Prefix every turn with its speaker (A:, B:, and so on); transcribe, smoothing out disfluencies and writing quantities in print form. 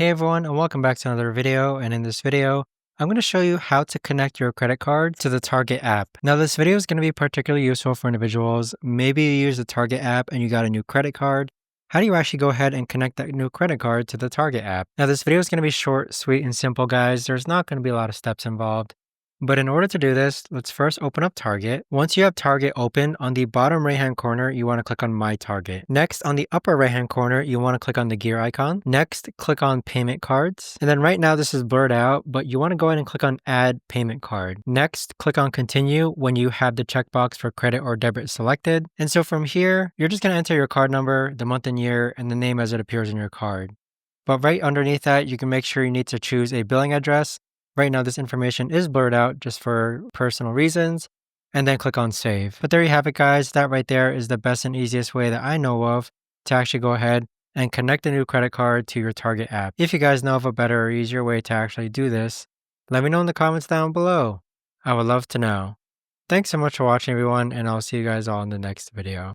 A: Hey everyone, and welcome back to another video. And in this video, I'm going to show you how to connect your credit card to the Target app. Now, this video is going to be particularly useful for individuals. Maybe you use the Target app and you got a new credit card. How do you actually go ahead and connect that new credit card to the Target app? Now, this video is going to be short, sweet, and simple, guys. There's not going to be a lot of steps involved. But in order to do this, let's first open up Target. Once you have Target open, on the bottom right-hand corner, you want to click on My Target. Next, on the upper right-hand corner, you want to click on the gear icon. Next, click on Payment Cards. And then right now, this is blurred out, but you want to go ahead and click on Add Payment Card. Next, click on Continue when you have the checkbox for credit or debit selected. And so from here, you're just going to enter your card number, the month and year, and the name as it appears in your card. But right underneath that, you can make sure you need to choose a billing address. Right now, this information is blurred out just for personal reasons, and then click on Save. But there you have it, guys. That right there is the best and easiest way that I know of to actually go ahead and connect a new credit card to your Target app. If you guys know of a better or easier way to actually do this, let me know in the comments down below. I would love to know. Thanks so much for watching, everyone, and I'll see you guys all in the next video.